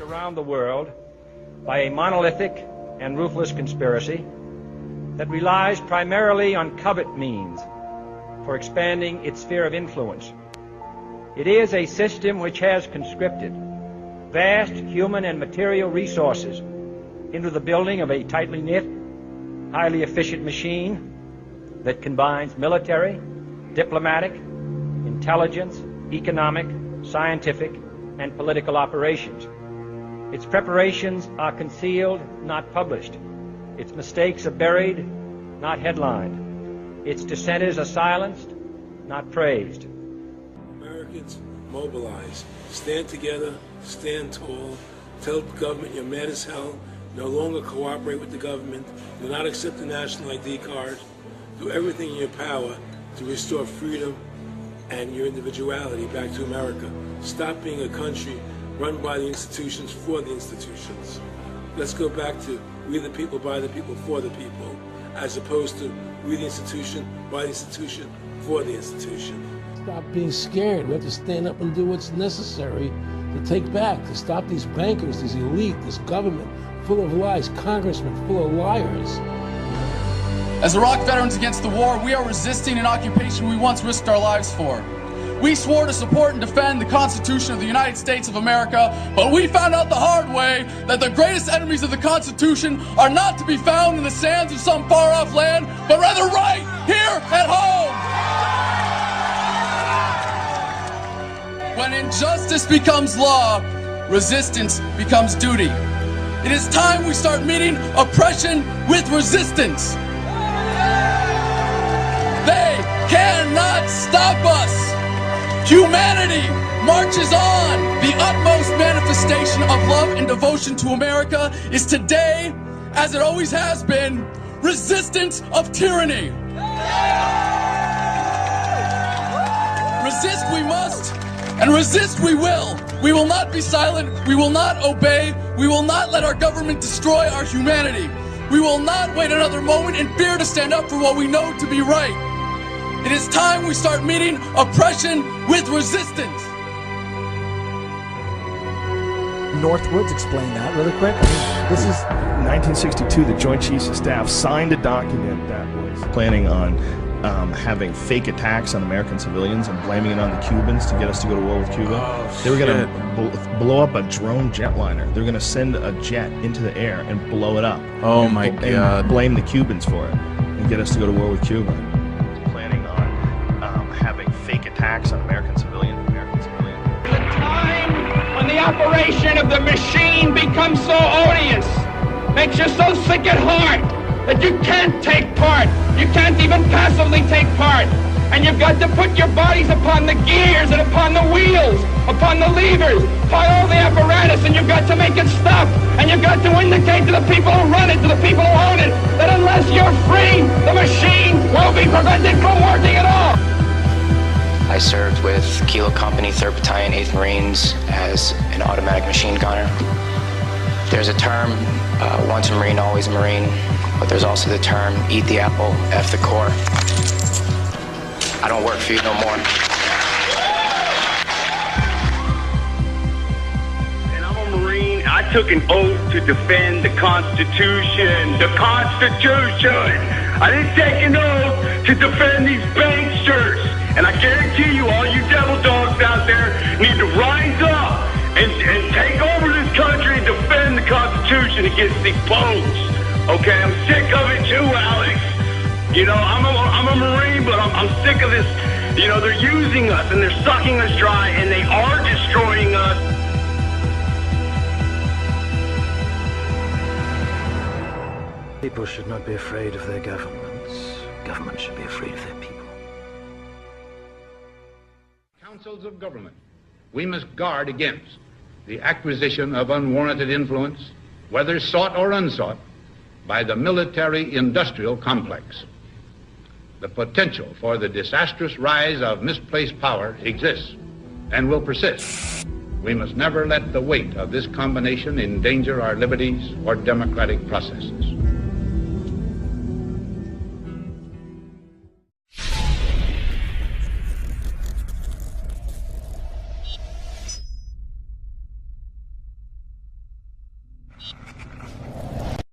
Around the world by a monolithic and ruthless conspiracy that relies primarily on covert means for expanding its sphere of influence. It is a system which has conscripted vast human and material resources into the building of a tightly knit, highly efficient machine that combines military, diplomatic, intelligence, economic, scientific, and political operations. Its preparations are concealed, not published. Its mistakes are buried, not headlined. Its dissenters are silenced, not praised. Americans, mobilize. Stand together, stand tall. Tell the government you're mad as hell. No longer cooperate with the government. Do not accept the national ID card. Do everything in your power to restore freedom and your individuality back to America. Stop being a country run by the institutions for the institutions. Let's go back to we the people, by the people, for the people, as opposed to we the institution, by the institution, for the institution. Stop being scared. We have to stand up and do what's necessary to take back, to stop these bankers, this elite, this government full of lies, congressmen full of liars. As Iraq veterans against the war, we are resisting an occupation we once risked our lives for. We swore to support and defend the Constitution of the United States of America, but we found out the hard way that the greatest enemies of the Constitution are not to be found in the sands of some far-off land, but rather right here at home. When injustice becomes law, resistance becomes duty. It is time we start meeting oppression with resistance. They cannot stop us. Humanity marches on. The utmost manifestation of love and devotion to America is today, as it always has been, resistance of tyranny. Resist we must, and resist we will. We will not be silent. We will not obey. We will not let our government destroy our humanity. We will not wait another moment in fear to stand up for what we know to be right. It is time we start meeting oppression with resistance. Northwoods, explain that really quick. This is 1962. The Joint Chiefs of Staff signed a document that was planning on having fake attacks on American civilians and blaming it on the Cubans to get us to go to war with Cuba. They were going to blow up a drone jetliner. They were going to send a jet into the air and blow it up. Oh my God! And blame the Cubans for it and get us to go to war with Cuba. Planning on having fake attacks on American civilians. The time when the operation of the machine becomes so odious, makes you so sick at heart that you can't take part. You can't even passively take part. And you've got to put your bodies upon the gears and upon the wheels, upon the levers, upon all the apparatus, and you've got to make it stop. And you've got to indicate to the people who run it, to the people who own it, that unless you're free, the machine will be prevented from working at all. I served with Kilo Company, 3rd Battalion, 8th Marines as an automatic machine gunner. There's a term, once a Marine, always a Marine, but there's also the term, eat the apple, F the Corps. I don't work for you no more. And I'm a Marine. I took an oath to defend the Constitution. The Constitution! I didn't take an oath to defend these banksters. And I guarantee you, all you devil dogs out there need to rise up and take over this country and defend the Constitution against these punks. Okay, I'm sick of it too, Alex. You know, I'm a Marine, but I'm sick of this. You know, they're using us and they're sucking us dry and they are destroying us. People should not be afraid of their governments. Governments should be afraid of their people. Councils of government, we must guard against the acquisition of unwarranted influence, whether sought or unsought, by the military-industrial complex. The potential for the disastrous rise of misplaced power exists and will persist. We must never let the weight of this combination endanger our liberties or democratic processes.